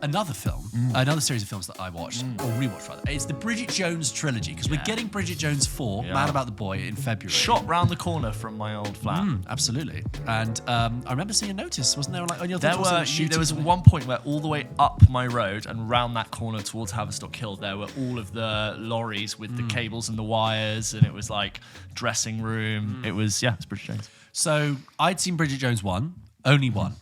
another film, another series of films that I watched, or rewatched rather. It's the Bridget Jones trilogy, because we're getting Bridget Jones 4, Mad About the Boy, in February. Shot round the corner from my old flat. Absolutely. And I remember seeing a notice, wasn't there? Like on your There was one point where all the way up my road and round that corner towards Haverstock Hill, there were all of the lorries with the cables and the wires, and it was like dressing room. It was it's Bridget Jones. So I'd seen Bridget Jones 1, only one,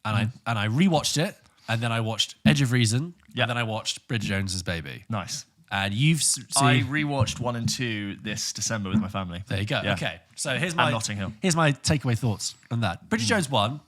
and I rewatched it, and then I watched Edge of Reason, and then I watched Bridget Jones's Baby. Nice. And you've seen... I rewatched 1 and 2 this December with my family. There you go. Yeah. Okay. So here's my Notting Hill. Here's my takeaway thoughts on that. Bridget Jones 1,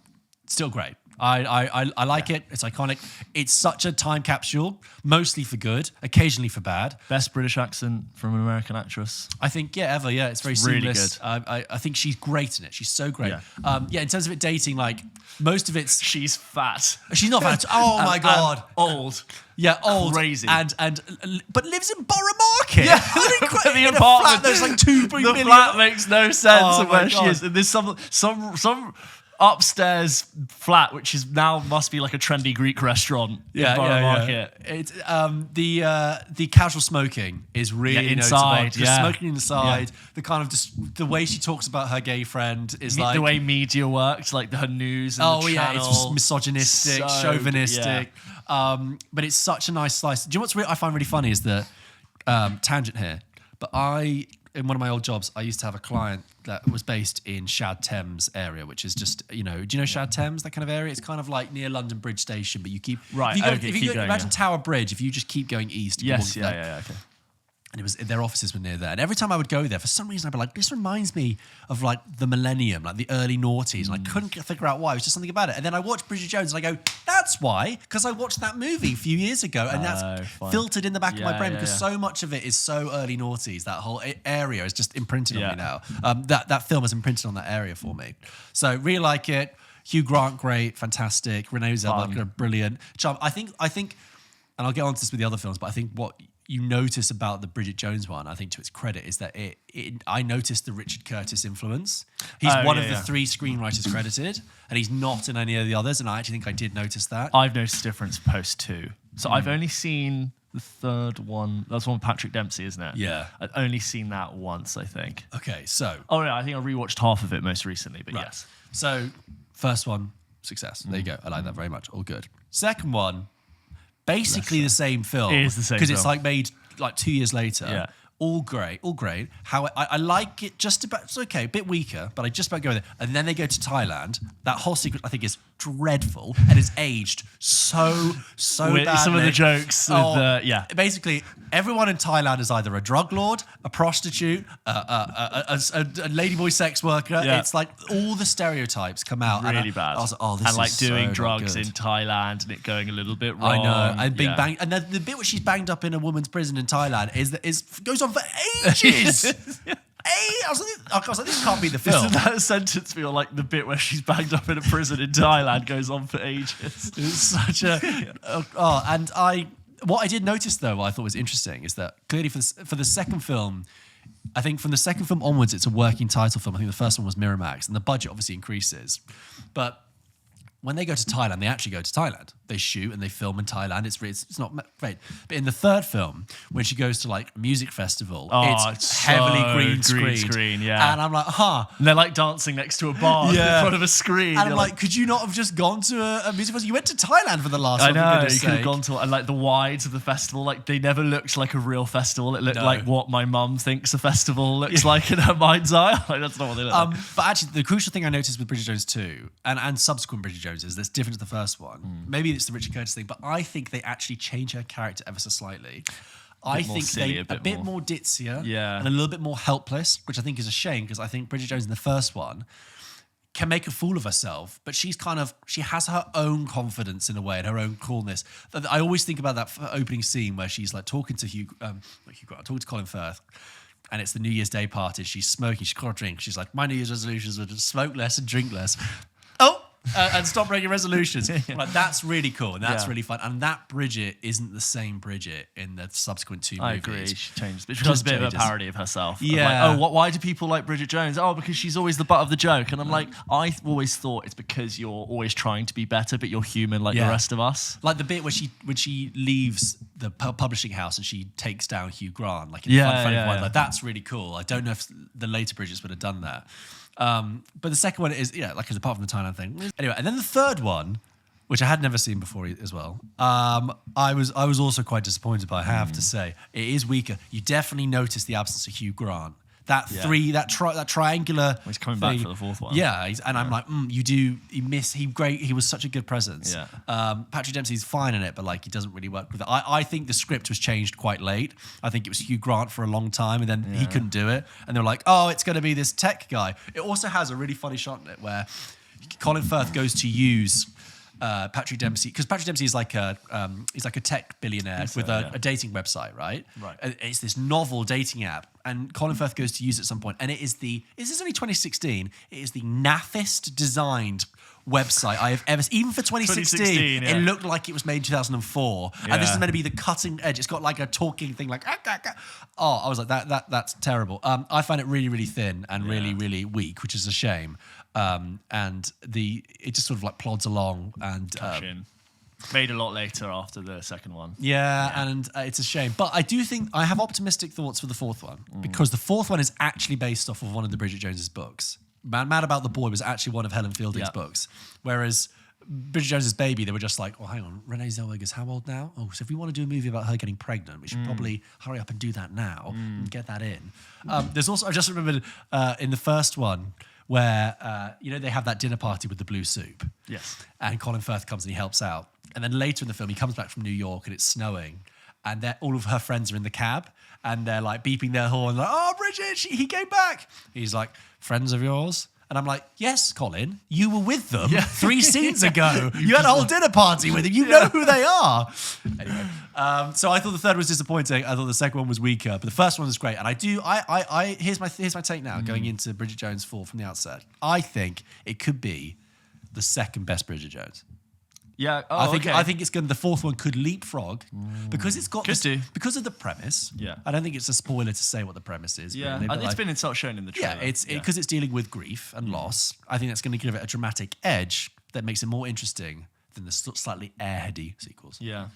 still great. I like it. It's iconic. It's such a time capsule, mostly for good, occasionally for bad. Best British accent from an American actress. I think, ever. Yeah, it's very really seamless. good. I think she's great in it. She's so great. Yeah. In terms of it dating, like, most of it's... She's fat. She's not fat. Oh, my God. Old. Yeah, old. Crazy. But lives in Borough Market. Yeah. The apartment. flat, there's like 2 The million. flat makes no sense of my where she God. is. And there's some upstairs flat, which is now must be like a trendy Greek restaurant in Borough Market. It's the casual smoking is really inside, noticeable. Just smoking inside. The kind of just the way she talks about her gay friend is like the way media works, like her news and the channel. It's just misogynistic, chauvinistic. But it's such a nice slice. Do you know I find really funny is that tangent here, but in one of my old jobs, I used to have a client that was based in Shad Thames area, which is just, do you know Shad Thames, that kind of area? It's kind of like near London Bridge Station, but you keep... Right, if you go, imagine Tower Bridge, if you just keep going east. Yes, okay. And their offices were near there. And every time I would go there, for some reason, I'd be like, this reminds me of like the millennium, like the early noughties. And I couldn't figure out why. It was just something about it. And then I watched Bridget Jones and I go, that's why. Because I watched that movie a few years ago. And that's filtered in the back of my brain because so much of it is so early noughties. That whole area is just imprinted on me now. That film is imprinted on that area for me. So really like it. Hugh Grant, great, fantastic. Renee Zellweger, brilliant. Charm. I think, and I'll get on to this with the other films, but I think what you notice about the Bridget Jones one, I think to its credit, is that I noticed the Richard Curtis influence. He's one of the 3 screenwriters credited, and he's not in any of the others, and I actually think I did notice that. I've noticed a difference post 2. So I've only seen the third one. That's one with Patrick Dempsey, isn't it? Yeah. I've only seen that once, I think. Okay, so... Oh, yeah, I think I rewatched half of it most recently, but yes. So, first one, success. There you go. I like that very much. All good. Second one... Basically the same film. It is the same because film. it's like made like 2 years later. Yeah. All great. How I like it just about, it's okay, a bit weaker, but I just about go there. And then they go to Thailand. That whole sequence I think is dreadful and is aged so badly. Some of the jokes with Basically, everyone in Thailand is either a drug lord, a prostitute, a ladyboy sex worker. Yeah. It's like all the stereotypes come out. Really bad. I was like, oh, this and like is doing so drugs good. in Thailand and it going a little bit wrong. I know, and being banged, and the bit where she's banged up in a woman's prison in Thailand goes on for ages. I was like, this can't be the film. Isn't that a sentence feel like the bit where she's banged up in a prison in Thailand goes on for ages? It's such a what I did notice though, what I thought was interesting is that clearly for the second film, I think from the second film onwards, it's a working title film. I think the first one was Miramax, and the budget obviously increases, but when they go to Thailand, they actually go to Thailand. They shoot and they film in Thailand. It's not great. But in the third film, when she goes to like a music festival, it's heavily green screen. Yeah. And I'm like, And they're like dancing next to a bar in front of a screen. And I'm like, could you not have just gone to a music festival? You went to Thailand for the last one. I know, you could have gone to, and like the wides of the festival, like they never looked like a real festival. It looked like what my mum thinks a festival looks like in her mind's eye. Like that's not what they look like. But actually, the crucial thing I noticed with Bridget Jones 2 and subsequent Bridget Jones is that's different to the first one. Maybe it's the Richard Curtis thing, but I think they actually change her character ever so slightly. I think they a bit more ditzier and a little bit more helpless, which I think is a shame because I think Bridget Jones in the first one can make a fool of herself, but she has her own confidence in a way and her own coolness. I always think about that opening scene where she's like talking to talking to Colin Firth. And it's the New Year's Day party. She's smoking. She's got a drink. She's like, my New Year's resolutions were to smoke less and drink less. Oh, and stop breaking resolutions. Like, that's really cool and that's Yeah. really fun. And that Bridget isn't the same Bridget in the subsequent 2 movies. I agree. She changed. But she becomes a bit of a parody of herself. Of Yeah. like, why do people like Bridget Jones? Oh, because she's always the butt of the joke. And I'm like, I always thought it's because you're always trying to be better, but you're human like the rest of us. Like the bit where she leaves the publishing house and she takes down Hugh Grant, like in Yeah, Fun yeah, Way. yeah. Like, that's really cool. I don't know if the later Bridgets would have done that. But the second one is, like, apart from the Thailand thing. Anyway, and then the third one, which I had never seen before as well. I was also quite disappointed by, I have to say. It is weaker. You definitely notice the absence of Hugh Grant. That triangular. He's coming back for the fourth one. Yeah, I'm like, he was such a good presence. Yeah. Patrick Dempsey's fine in it, but like, he doesn't really work with it. I think the script was changed quite late. I think it was Hugh Grant for a long time, and then he couldn't do it. And they were like, oh, it's going to be this tech guy. It also has a really funny shot in it where Colin Firth goes to use Patrick Dempsey, because Patrick Dempsey is like he's like a tech billionaire with a dating website, right? Right. And it's this novel dating app, and Colin Firth goes to use it at some point, and this is only 2016. It is the naffest designed website I have ever seen. Even for 2016, it looked like it was made in 2004. And this is meant to be the cutting edge. It's got like a talking thing, like oh, I was like, that's terrible. I find it really, really thin and really, really weak, which is a shame. And it just sort of like plods along and made a lot later after the second one. And it's a shame. But I do think I have optimistic thoughts for the fourth one, because the fourth one is actually based off of one of the Bridget Jones's books. Mad About the Boy was actually one of Helen Fielding's books, whereas Bridget Jones's Baby, they were just like, oh, hang on, Renee Zellweger's how old now? Oh, so if we want to do a movie about her getting pregnant, we should probably hurry up and do that now and get that in. There's also, I just remembered in the first one where, they have that dinner party with the blue soup. Yes. And Colin Firth comes and he helps out. And then later in the film, he comes back from New York and it's snowing. And all of her friends are in the cab and they're like beeping their horn, like, oh, Bridget, he came back. He's like, friends of yours? And I'm like, yes, Colin, you were with them 3 scenes ago. You had a whole dinner party with them. You know who they are. Anyway, so I thought the third was disappointing. I thought the second one was weaker, but the first one was great. And here's my take now, going into Bridget Jones 4 from the outset. I think it could be the second best Bridget Jones. Yeah, I think it's going. The fourth one could leapfrog because it's got because of the premise. Yeah, I don't think it's a spoiler to say what the premise is. Yeah, really, and it's been shown in the trailer. Yeah, because it's dealing with grief and loss. I think that's going to give it a dramatic edge that makes it more interesting than the slightly airheady sequels. Yeah.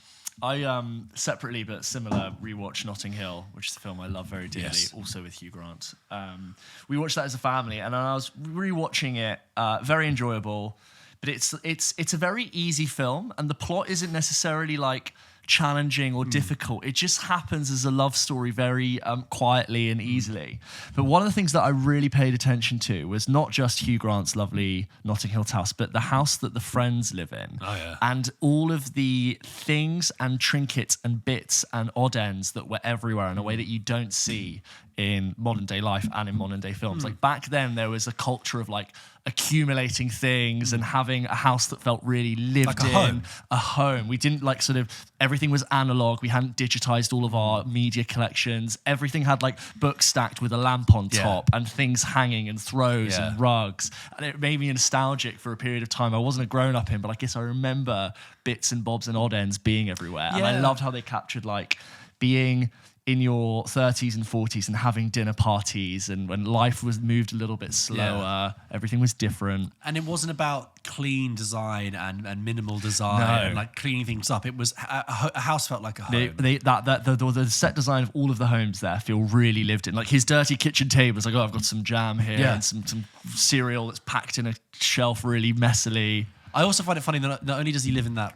I separately but similar rewatched Notting Hill, which is a film I love very dearly, also with Hugh Grant. We watched that as a family, and I was rewatching it. Very enjoyable. But it's a very easy film, and the plot isn't necessarily like challenging or difficult. It just happens as a love story very quietly and easily. But one of the things that I really paid attention to was not just Hugh Grant's lovely Notting Hill house, but the house that the friends live in. Oh, yeah. And all of the things and trinkets and bits and odd ends that were everywhere in a way that you don't see in modern day life and in modern day films. Like back then there was a culture of like accumulating things and having a house that felt really lived like a home. We didn't like sort of, everything was analog. We hadn't digitized all of our media collections. Everything had like books stacked with a lamp on top and things hanging and throws and rugs. And it made me nostalgic for a period of time I wasn't a grown up in, but I guess I remember bits and bobs and odd ends being everywhere. And I loved how they captured like being in your 30s and 40s and having dinner parties, and when life was moved a little bit slower, everything was different. And it wasn't about clean design and minimal design and like cleaning things up. It was a house felt like a home. The set design of all of the homes there feel really lived in. Like his dirty kitchen table is like, oh, I've got some jam here and some cereal that's packed in a shelf really messily. I also find it funny that not only does he live in that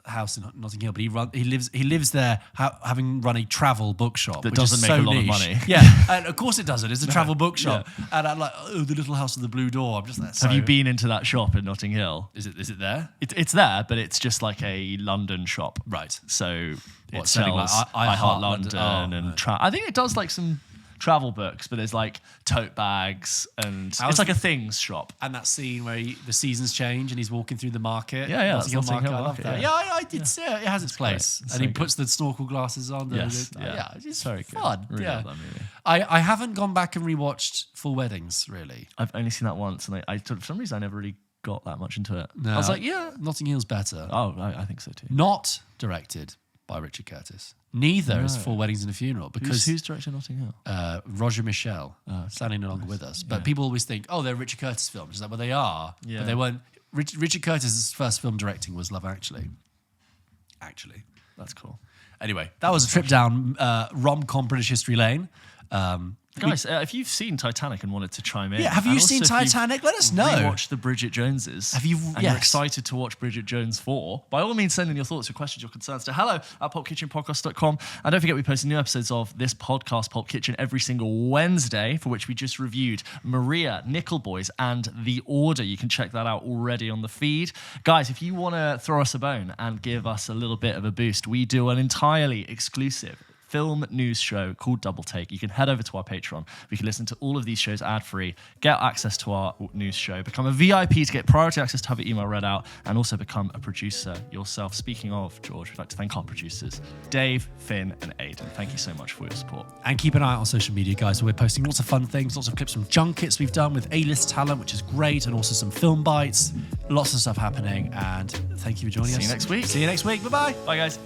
house in Notting Hill, but he lives there having run a travel bookshop that which doesn't make a lot of money. Yeah, and of course it doesn't. It's a travel bookshop, and I'm like, oh, the little house with the blue door. I'm just like, have you been into that shop in Notting Hill? Is it there? It's there, but it's just like a London shop, right? So it selling sells like I Heart London and I think it does like some travel books, but there's like tote bags and it's like a things shop. And that scene where the seasons change and he's walking through the market. That's Notting Hill Hill I love that. Yeah, I did see it. It has its place. Great. And he puts the snorkel glasses on. Yes. It's very fun. Good. Really love that movie. I haven't gone back and rewatched Full Weddings, really. I've only seen that once, and I for some reason I never really got that much into it. No, I was like, yeah. Notting Hill's better. Oh, I think so too. Not directed by Richard Curtis. Neither is Four Weddings and a Funeral, because Who's directing Notting Hill? Roger Michel, sadly no longer with us. But people always think, oh, they're Richard Curtis films. It's like, well, they are, Yeah. but they weren't. Richard Curtis's first film directing was Love Actually. That's cool. Anyway, that was a trip down rom-com British history lane. Guys, if you've seen Titanic and wanted to chime in, Have you seen Titanic? Let us know. Watch the Bridget Joneses. Have you? And you're excited to watch Bridget Jones 4? By all means, send in your thoughts, your questions, your concerns to hello@pulpkitchenpodcast.com. And don't forget, we post new episodes of this podcast, Pulp Kitchen, every single Wednesday, for which we just reviewed Maria, Nickel Boys, and The Order. You can check that out already on the feed. Guys, if you want to throw us a bone and give us a little bit of a boost, we do an entirely exclusive film news show called Double Take. You can head over to our Patreon. We can listen to all of these shows ad-free, get access to our news show, become a VIP to get priority access to have your email read out, and also become a producer yourself. Speaking of, George, we'd like to thank our producers, Dave, Finn, and Aidan. Thank you so much for your support. And keep an eye out on social media, guys. We're posting lots of fun things, lots of clips from junkets we've done with A-list talent, which is great, and also some film bites. Lots of stuff happening, and thank you for joining us. See you next week. See you next week. Bye-bye. Bye, guys.